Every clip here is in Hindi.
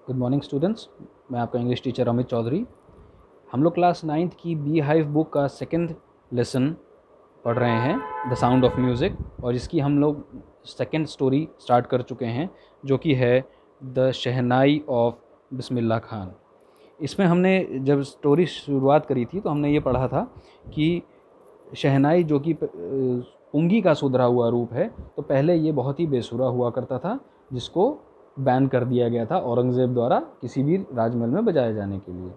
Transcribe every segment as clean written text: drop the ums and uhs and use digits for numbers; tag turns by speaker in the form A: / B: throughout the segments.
A: Good morning students. मैं आपका इंग्लिश टीचर अमित चौधरी। हम लोग क्लास 9th की बी हाइव बुक का सेकंड लेसन पढ़ रहे हैं, द साउंड ऑफ म्यूज़िक, और इसकी हम लोग सेकंड स्टोरी स्टार्ट कर चुके हैं, जो कि है the shehnai of Bismillah Khan. इसमें हमने जब स्टोरी शुरुआत करी थी तो हमने ये पढ़ा था कि शहनाई जो कि पुंगी का सुधरा हुआ रूप है, तो पहले ये बहुत ही बेसुरा हुआ करता था, जिसको बैन कर दिया गया था औरंगज़ेब द्वारा किसी भी राजमहल में बजाए जाने के लिए।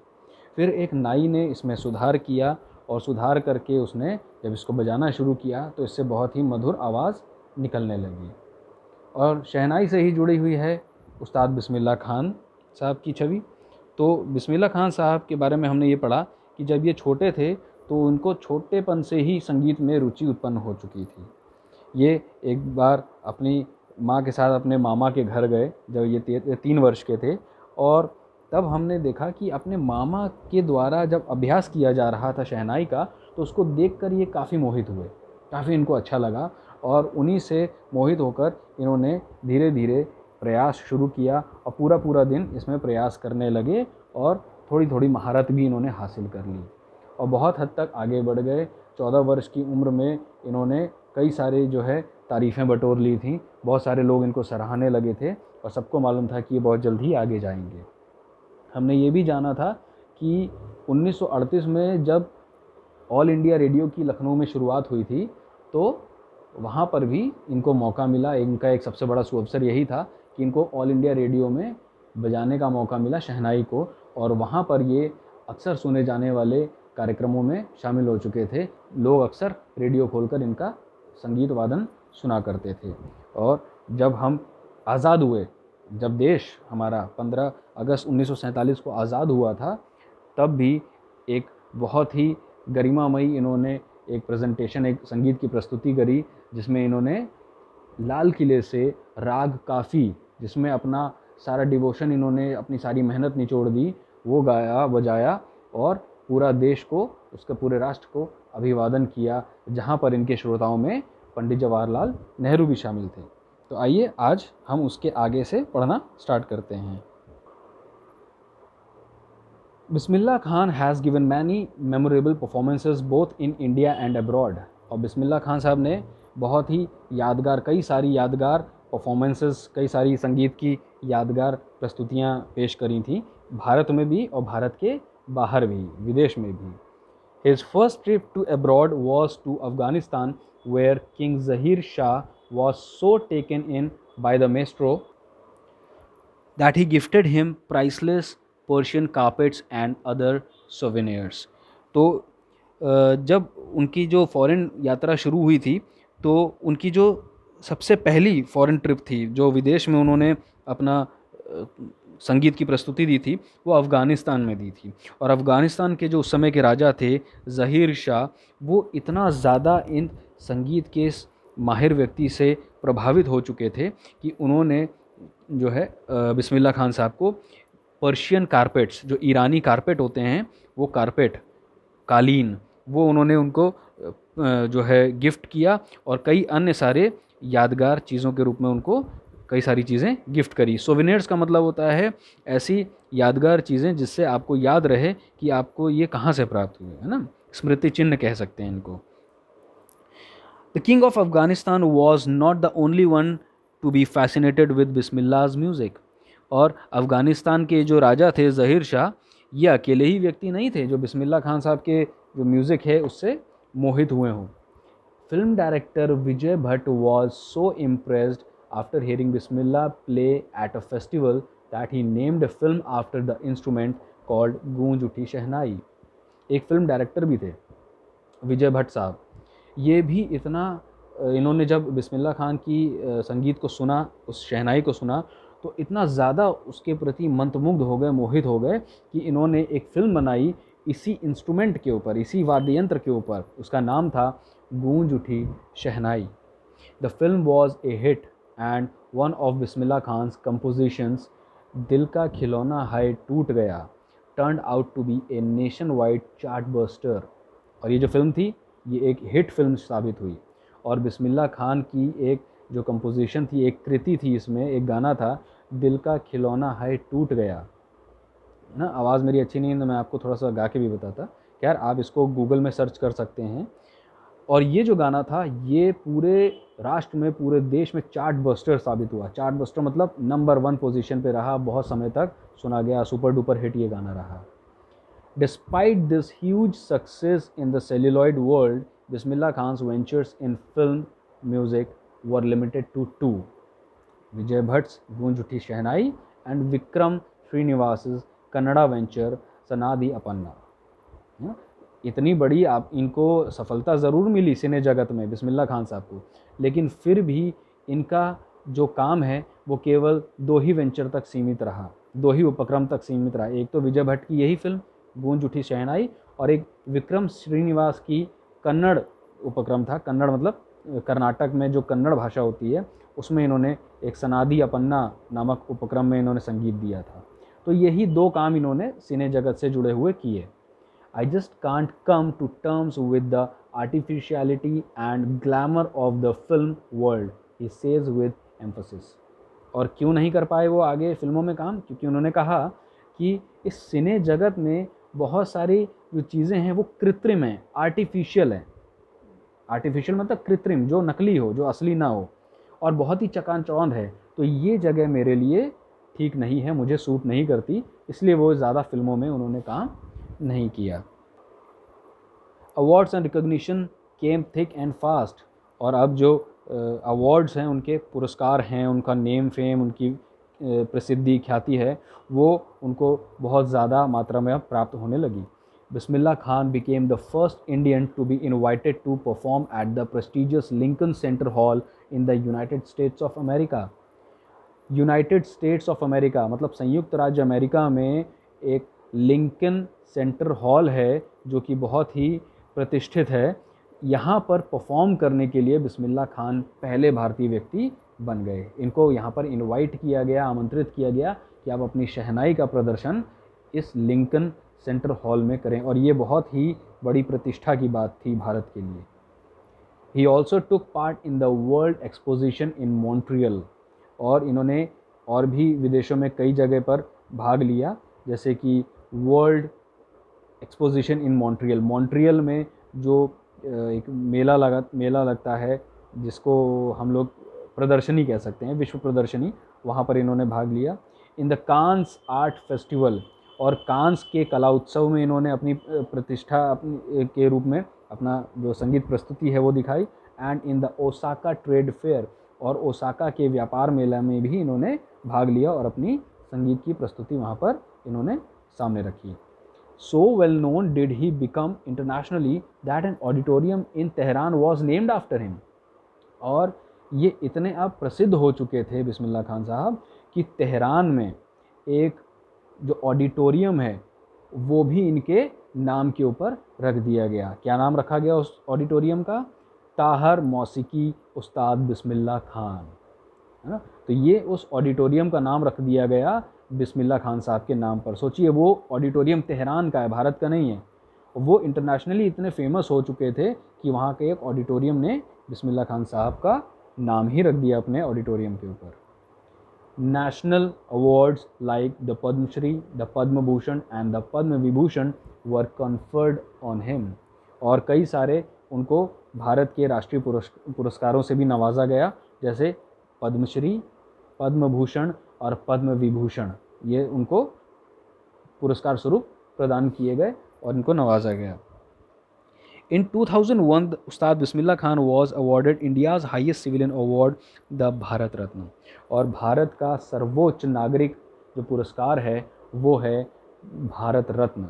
A: फिर एक नाई ने इसमें सुधार किया और सुधार करके उसने जब इसको बजाना शुरू किया तो इससे बहुत ही मधुर आवाज़ निकलने लगी। और शहनाई से ही जुड़ी हुई है उस्ताद बिस्मिल्लाह खान साहब की छवि। तो बिस्मिल्लाह खान साहब के बारे में हमने ये पढ़ा कि जब ये छोटे थे तो उनको छोटेपन से ही संगीत में रुचि उत्पन्न हो चुकी थी। ये एक बार अपनी माँ के साथ अपने मामा के घर गए जब ये 3 वर्ष के थे, और तब हमने देखा कि अपने मामा के द्वारा जब अभ्यास किया जा रहा था शहनाई का, तो उसको देखकर ये काफ़ी मोहित हुए, काफ़ी इनको अच्छा लगा, और उन्हीं से मोहित होकर इन्होंने धीरे धीरे प्रयास शुरू किया और पूरा पूरा दिन इसमें प्रयास करने लगे और थोड़ी थोड़ी महारत भी इन्होंने हासिल कर ली और बहुत हद तक आगे बढ़ गए। 14 वर्ष की उम्र में इन्होंने कई सारे जो है तारीफ़ें बटोर ली थी, बहुत सारे लोग इनको सराहने लगे थे और सबको मालूम था कि ये बहुत जल्द ही आगे जाएंगे। हमने ये भी जाना था कि 1938 में जब ऑल इंडिया रेडियो की लखनऊ में शुरुआत हुई थी, तो वहाँ पर भी इनको मौका मिला। इनका एक सबसे बड़ा सुअवसर यही था कि इनको ऑल इंडिया रेडियो में बजाने का मौका मिला शहनाई को, और वहाँ पर ये अक्सर सुने जाने वाले कार्यक्रमों में शामिल हो चुके थे। लोग अक्सर रेडियो खोलकर इनका संगीत वादन सुना करते थे। और जब हम आज़ाद हुए, जब देश हमारा 15 अगस्त 1947 को आज़ाद हुआ था, तब भी एक बहुत ही गरिमामयी इन्होंने एक प्रेजेंटेशन, एक संगीत की प्रस्तुति करी, जिसमें इन्होंने लाल किले से राग काफ़ी, जिसमें अपना सारा डिवोशन, इन्होंने अपनी सारी मेहनत निचोड़ दी, वो गाया बजाया और पूरा देश को, उसके पूरे राष्ट्र को अभिवादन किया, जहाँ पर इनके श्रोताओं में पंडित जवाहरलाल नेहरू भी शामिल थे। तो आइए आज हम उसके आगे से पढ़ना स्टार्ट करते हैं। Bismillah Khan has given many memorable performances both in India and abroad. और बिस्मिल्लाह खान साहब ने बहुत ही यादगार, कई सारी यादगार परफॉर्मेंसेस, कई सारी संगीत की यादगार प्रस्तुतियाँ पेश करी थी, भारत में भी और भारत के बाहर भी, विदेश में भी। His first trip to abroad was to Afghanistan, where King Zahir Shah was so taken in by the maestro that he gifted him priceless Persian carpets and other souvenirs. तो जब उनकी जो फॉरेन यात्रा शुरू हुई थी, तो उनकी जो सबसे पहली फॉरेन ट्रिप थी, जो विदेश में उन्होंने अपना संगीत की प्रस्तुति दी थी, वो अफ़गानिस्तान में दी थी। और अफ़गानिस्तान के जो उस समय के राजा थे ज़हीर शाह, वो इतना ज़्यादा इन संगीत के इस माहिर व्यक्ति से प्रभावित हो चुके थे कि उन्होंने जो है बिस्मिल्लाह खान साहब को पर्शियन कारपेट्स, जो ईरानी कारपेट होते हैं, वो कारपेट, कालीन, वो उन्होंने उनको जो है गिफ्ट किया, और कई अन्य सारे यादगार चीज़ों के रूप में उनको कई सारी चीज़ें गिफ्ट करी। सोवेनियर्स का मतलब होता है ऐसी यादगार चीज़ें जिससे आपको याद रहे कि आपको ये कहाँ से प्राप्त हुए, है ना, स्मृति चिन्ह कह सकते हैं इनको। The king of Afghanistan was not the only one to be fascinated with Bismillah's music. और अफ़गानिस्तान के जो राजा थे ज़हीर शाह, ये अकेले ही व्यक्ति नहीं थे जो बिस्मिल्लाह खान साहब के जो म्यूज़िक है उससे मोहित हुए हों। Film director Vijay Bhatt was so impressed after hearing Bismillah play at a festival that he named a film after the instrument called गूंज उठी शहनाई। एक फिल्म डायरेक्टर भी थे विजय भट्ट साहब। ये भी इतना इन्होंने जब बिस्मिल्लाह खान की संगीत को सुना, उस शहनाई को सुना, तो इतना ज़्यादा उसके प्रति मंत्रमुग्ध हो गए, मोहित हो गए कि इन्होंने एक फ़िल्म बनाई इसी इंस्ट्रूमेंट के ऊपर, इसी वाद्य यंत्र के ऊपर। उसका नाम था गूंज उठी शहनाई। The film was a hit and one of Bismillah Khan's compositions, दिल का खिलौना है टूट गया, turned out to be a nationwide chart buster. और ये जो फिल्म थी, ये एक हिट फिल्म साबित हुई। और बिस्मिल्लाह खान की एक जो कंपोजिशन थी, एक कृति थी, इसमें एक गाना था दिल का खिलौना है टूट गया। ना आवाज़ मेरी अच्छी नहीं है तो मैं आपको थोड़ा सा गा के भी बताता। खैर आप इसको गूगल में सर्च कर सकते हैं। और ये जो गाना था ये पूरे राष्ट्र में, पूरे देश में चार्ट बस्टर साबित हुआ। चार्ट बस्टर मतलब नंबर 1 पोजीशन पे रहा, बहुत समय तक सुना गया, सुपर डुपर हिट ये गाना रहा। Despite this huge success in the celluloid world, Bismillah Khan's ventures in film music were limited to 2, Vijay Bhatt's Goonj उठी शहनाई एंड विक्रम श्रीनिवास कन्नड़ा वेंचर सनादि अपन्ना। इतनी बड़ी आप इनको सफलता ज़रूर मिली सिने जगत में बिस्मिल्लाह खान साहब को, लेकिन फिर भी इनका जो काम है वो केवल 2 ही वेंचर तक सीमित रहा, 2 ही उपक्रम तक सीमित रहा। एक तो विजय भट्ट की यही फिल्म गूंज उठी शहनाई और एक विक्रम श्रीनिवास की कन्नड़ उपक्रम था। कन्नड़ मतलब कर्नाटक में जो कन्नड़ भाषा होती है उसमें इन्होंने एक सनादि अपन्ना नामक उपक्रम में इन्होंने संगीत दिया था। तो यही 2 काम इन्होंने सिने जगत से जुड़े हुए किए। I just can't come to terms with the artificiality and glamour of the film world, he says with emphasis। और क्यों नहीं कर पाए वो आगे फिल्मों में काम? क्योंकि उन्होंने कहा कि इस सिने जगत में बहुत सारी जो चीज़ें हैं वो कृत्रिम हैं, आर्टिफिशियल हैं। आर्टिफिशियल मतलब कृत्रिम, जो नकली हो, जो असली ना हो, और बहुत ही चकाचौंध है। तो ये जगह मेरे लिए ठीक नहीं है, मुझे सूट नहीं करती, इसलिए वो ज़्यादा फिल्मों में उन्होंने काम नहीं किया। Awards and recognition came thick and fast. और अब जो अवार्ड्स हैं, उनके पुरस्कार हैं, उनका नेम फेम, उनकी प्रसिद्धि ख्याति है, वो उनको बहुत ज़्यादा मात्रा में अब प्राप्त होने लगी। Bismillah Khan became the first Indian to be invited to perform at the prestigious Lincoln Center Hall in the United States of America। United states of America मतलब संयुक्त राज्य अमेरिका में एक लिंकन सेंटर हॉल है जो कि बहुत ही प्रतिष्ठित है। यहाँ पर परफॉर्म करने के लिए बिस्मिल्लाह खान पहले भारतीय व्यक्ति बन गए। इनको यहाँ पर इनवाइट किया गया, आमंत्रित किया गया कि आप अपनी शहनाई का प्रदर्शन इस लिंकन सेंटर हॉल में करें, और ये बहुत ही बड़ी प्रतिष्ठा की बात थी भारत के लिए। He also took part in the world exposition in Montreal. और इन्होंने और भी विदेशों में कई जगह पर भाग लिया, जैसे कि वर्ल्ड एक्सपोजिशन इन मॉन्ट्रियल। मॉन्ट्रियल में जो एक मेला लगता है जिसको हम लोग प्रदर्शनी कह सकते हैं, विश्व प्रदर्शनी, वहाँ पर इन्होंने भाग लिया। In the Cannes art festival, और कांस के कला उत्सव में इन्होंने अपनी प्रतिष्ठा अपनी के रूप में अपना जो संगीत प्रस्तुति है वो दिखाई। And in the Osaka trade fair, और ओसाका के व्यापार मेला में भी इन्होंने भाग लिया और अपनी संगीत की प्रस्तुति वहाँ पर इन्होंने सामने रखी। So well known did he become internationally that an auditorium in Tehran was named after him। और ये इतने अब प्रसिद्ध हो चुके थे बिस्मिल्लाह खान साहब कि तेहरान में एक जो ऑडिटोरियम है वो भी इनके नाम के ऊपर रख दिया गया। क्या नाम रखा गया उस ऑडिटोरियम का? ताहर मौसीकी उस्ताद बिस्मिल्लाह खान, है ना। तो ये उस ऑडिटोरियम का नाम रख दिया गया बिस्मिल्लाह खान साहब के नाम पर। सोचिए वो ऑडिटोरियम तेहरान का है, भारत का नहीं है। वो इंटरनेशनली इतने फेमस हो चुके थे कि वहाँ के एक ऑडिटोरियम ने बिस्मिल्लाह खान साहब का नाम ही रख दिया अपने ऑडिटोरियम के ऊपर। National awards like the Padma Shri, the Padma Bhushan and the Padma Vibhushan were conferred on him. और कई सारे उनको भारत के राष्ट्रीय पुरस्कारों से भी नवाजा गया, जैसे पद्मश्री, पद्म भूषण और पद्म विभूषण, ये उनको पुरस्कार स्वरूप प्रदान किए गए और इनको नवाजा गया। In 2001, Ustad Bismillah Khan was awarded India's highest civilian award, the Bharat Ratna. और भारत का सर्वोच्च नागरिक जो पुरस्कार है वो है भारत रत्न।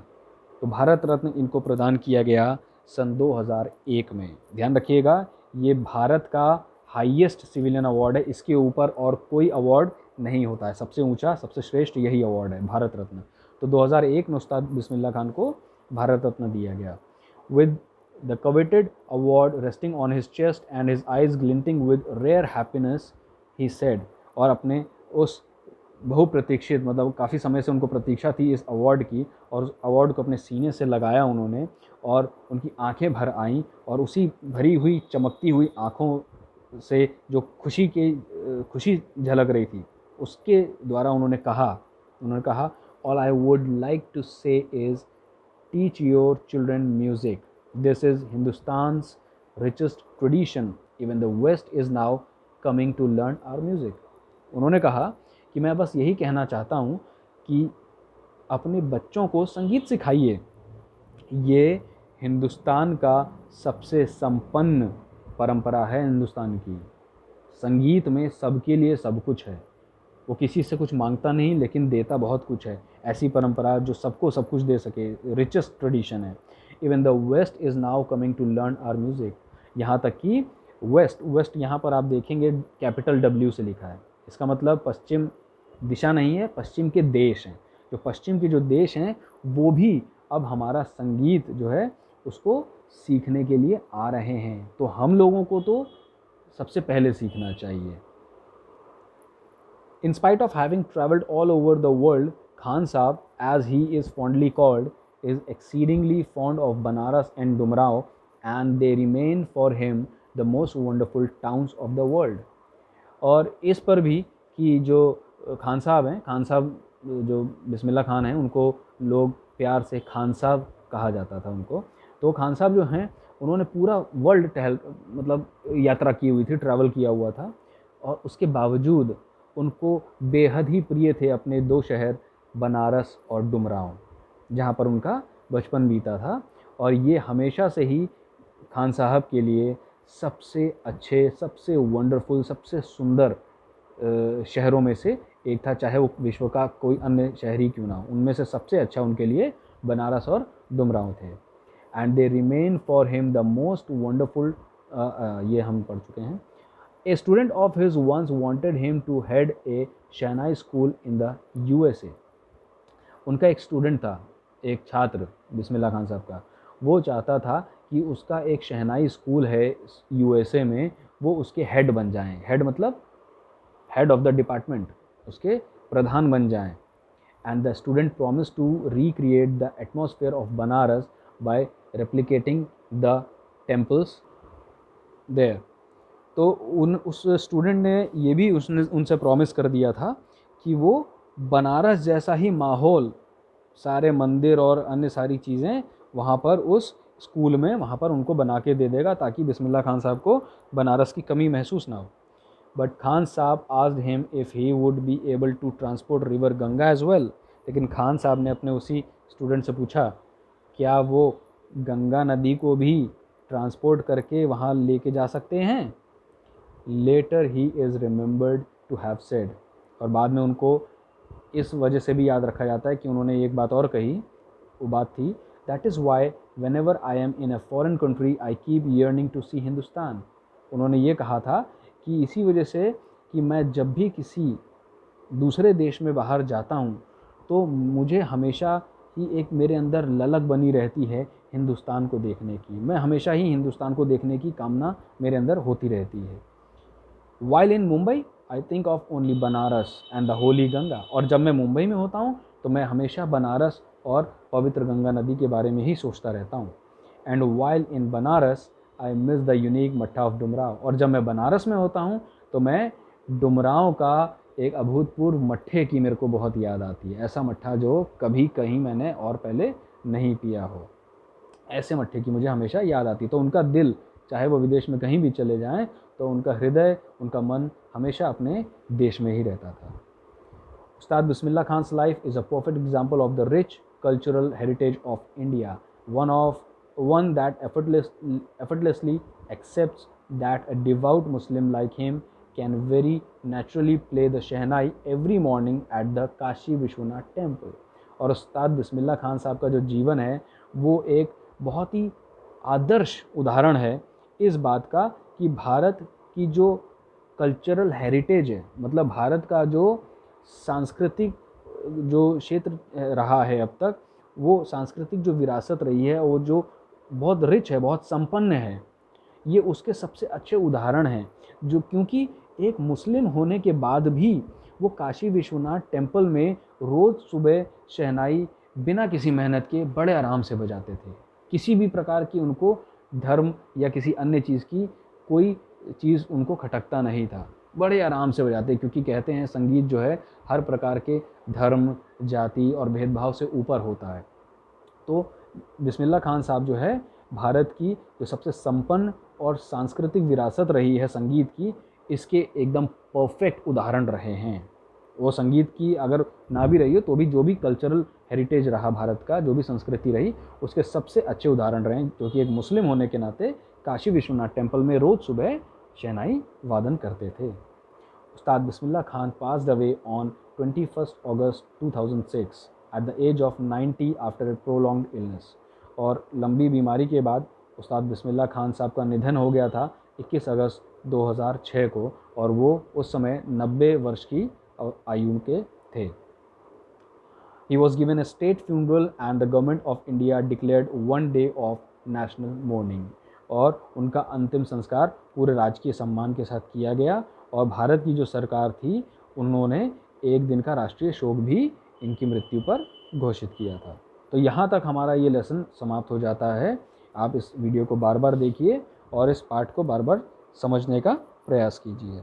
A: तो भारत रत्न इनको प्रदान किया गया सन 2001 में। ध्यान रखिएगा, ये भारत का हाईएस्ट सिविलियन अवार्ड है, इसके ऊपर और कोई अवार्ड नहीं होता है। सबसे ऊंचा, सबसे श्रेष्ठ यही अवार्ड है, भारत रत्न। तो 2001 में उस्ताद बिस्मिल्लाह खान को भारत रत्न दिया गया। With the coveted award resting on his chest and his eyes glinting with rare happiness, he said. और अपने उस बहुप्रतीक्षित, मतलब काफ़ी समय से उनको प्रतीक्षा थी इस अवार्ड की, और उस अवार्ड को अपने सीने से लगाया उन्होंने, और उनकी आंखें भर आईं, और उसी भरी हुई चमकती हुई आँखों से जो खुशी झलक रही थी, उसके द्वारा उन्होंने कहा all I would like to say is teach your children music, this is Hindustan's richest tradition, even the west is now coming to learn our music. उन्होंने कहा कि मैं बस यही कहना चाहता हूँ कि अपने बच्चों को संगीत सिखाइए, ये हिंदुस्तान का सबसे संपन्न परंपरा है हिंदुस्तान की। संगीत में सबके लिए सब कुछ है, वो किसी से कुछ मांगता नहीं लेकिन देता बहुत कुछ है। ऐसी परंपरा जो सबको सब कुछ दे सके, रिचेस्ट ट्रेडिशन है। Even the west is now coming to learn our music, यहाँ तक कि वेस्ट यहाँ पर आप देखेंगे कैपिटल W से लिखा है। इसका मतलब पश्चिम दिशा नहीं है, पश्चिम के देश हैं। जो पश्चिम के जो देश हैं वो भी अब हमारा संगीत जो है उसको सीखने के लिए आ रहे हैं। तो हम लोगों को तो सबसे पहले सीखना चाहिए। In spite of having traveled all over the world, Khan Sahab, as he is fondly called, is exceedingly fond of Banaras and Dumrao, and they remain for him the most wonderful towns of the world. और इस पर भी कि जो खान साहब हैं, खान साहब जो बिस्मिल्लाह खान हैं, उनको लोग प्यार से खान साहब कहा जाता था उनको। तो खान साहब जो हैं उन्होंने पूरा वर्ल्ड मतलब यात्रा की हुई थी, ट्रैवल किया हुआ था, और उसके बावजूद उनको बेहद ही प्रिय थे अपने दो शहर बनारस और डुमरांव, जहाँ पर उनका बचपन बीता था। और ये हमेशा से ही खान साहब के लिए सबसे अच्छे, सबसे वंडरफुल, सबसे सुंदर शहरों में से एक था, चाहे वो विश्व का कोई अन्य शहर ही क्यों ना हो। उनमें से सबसे अच्छा उनके लिए बनारस और डुमरांव थे। And they remain for him the most wonderful, ये हम पढ़ चुके हैं। A student of his once wanted him to head a shehnai school in the USA. उनका एक स्टूडेंट था, एक छात्र बिस्मिल्लाह खान साहब का, वो चाहता था कि उसका एक शहनाई स्कूल है USA में, वो उसके हेड बन जाएं। हेड मतलब हेड ऑफ द डिपार्टमेंट, उसके प्रधान बन जाएं। And the student promise to recreate the atmosphere of Banaras by replicating the temples there. तो उस स्टूडेंट ने ये भी उनसे प्रॉमिस कर दिया था कि वो बनारस जैसा ही माहौल, सारे मंदिर और अन्य सारी चीज़ें वहाँ पर उस स्कूल में वहाँ पर उनको बना के दे देगा, ताकि बिस्मिल्लाह खान साहब को बनारस की कमी महसूस ना हो। But Khan Sahab asked him if he would be able to transport river Ganga as well. लेकिन खान साहब ने अपने उसी स्टूडेंट से पूछा, क्या वो गंगा नदी को भी ट्रांसपोर्ट करके वहाँ लेके जा सकते हैं। Later he is remembered to have said, और बाद में उनको इस वजह से भी याद रखा जाता है कि उन्होंने एक बात और कही। वो बात थी, that is why whenever I am in a foreign country I keep yearning to see Hindustan. उन्होंने ये कहा था कि इसी वजह से कि मैं जब भी किसी दूसरे देश में बाहर जाता हूँ तो मुझे हमेशा ही एक मेरे अंदर ललक बनी रहती है हिंदुस्तान को देखने की। मैं हमेशा ही हिंदुस्तान को देखने की कामना मेरे अंदर होती रहती है। While in Mumbai I think of only Banaras and the Holi Ganga. और जब मैं मुंबई में होता हूँ तो मैं हमेशा बनारस और पवित्र गंगा नदी के बारे में ही सोचता रहता हूँ। And while in Banaras I miss the unique मट्ठा ऑफ डुमराव। और जब मैं बनारस में होता हूँ तो मैं डुमराव का एक अभूतपूर्व मट्ठे की मेरे को बहुत याद आती है। ऐसा मट्ठा जो कभी कहीं मैंने और पहले नहीं पिया हो, ऐसे मट्ठे की मुझे हमेशा याद आती। तो उनका दिल, चाहे वो विदेश में कहीं भी चले जाएं, तो उनका हृदय, उनका मन हमेशा अपने देश में ही रहता था। Ustad Bismillah Khan's life is a perfect example of the rich cultural heritage of India, one that effortlessly accepts that a devout Muslim like him can very naturally play the shehnai every morning at the Kashi Vishwanath temple. और उस्ताद बिस्मिल्लाह खान साहब का जो जीवन है वो एक बहुत ही आदर्श उदाहरण है इस बात का कि भारत की जो कल्चरल हेरिटेज है, मतलब भारत का जो सांस्कृतिक जो क्षेत्र रहा है अब तक, वो सांस्कृतिक जो विरासत रही है वो जो बहुत रिच है, बहुत संपन्न है, ये उसके सबसे अच्छे उदाहरण हैं। जो क्योंकि एक मुस्लिम होने के बाद भी वो काशी विश्वनाथ टेम्पल में रोज़ सुबह शहनाई बिना किसी मेहनत के बड़े आराम से बजाते थे। किसी भी प्रकार की उनको धर्म या किसी अन्य चीज़ की कोई चीज़ उनको खटकता नहीं था। बड़े आराम से बजाते हैं, क्योंकि कहते हैं संगीत जो है हर प्रकार के धर्म, जाति और भेदभाव से ऊपर होता है। तो बिस्मिल्लाह खान साहब जो है भारत की जो सबसे संपन्न और सांस्कृतिक विरासत रही है संगीत की, इसके एकदम परफेक्ट उदाहरण रहे हैं। वो संगीत की अगर ना भी रही हो तो भी जो भी कल्चरल हेरिटेज रहा भारत का, जो भी संस्कृति रही, उसके सबसे अच्छे उदाहरण रहे हैं, जो कि एक मुस्लिम होने के नाते काशी विश्वनाथ टेम्पल में रोज़ सुबह शहनाई वादन करते थे। उस्ताद Bismillah Khan passed away on 21st August 2006 at the age of 90 after a prolonged illness। और लंबी बीमारी के बाद उस्ताद बिस्मिल्लाह खान साहब का निधन हो गया था 21 अगस्त 2006 को, और वो उस समय 90 वर्ष की आयु के थे। He was given a state funeral and the government of India declared one day of national mourning। और उनका अंतिम संस्कार पूरे राजकीय सम्मान के साथ किया गया, और भारत की जो सरकार थी उन्होंने एक दिन का राष्ट्रीय शोक भी इनकी मृत्यु पर घोषित किया था। तो यहाँ तक हमारा ये लेसन समाप्त हो जाता है। आप इस वीडियो को बार बार देखिए और इस पाठ को बार बार समझने का प्रयास कीजिए।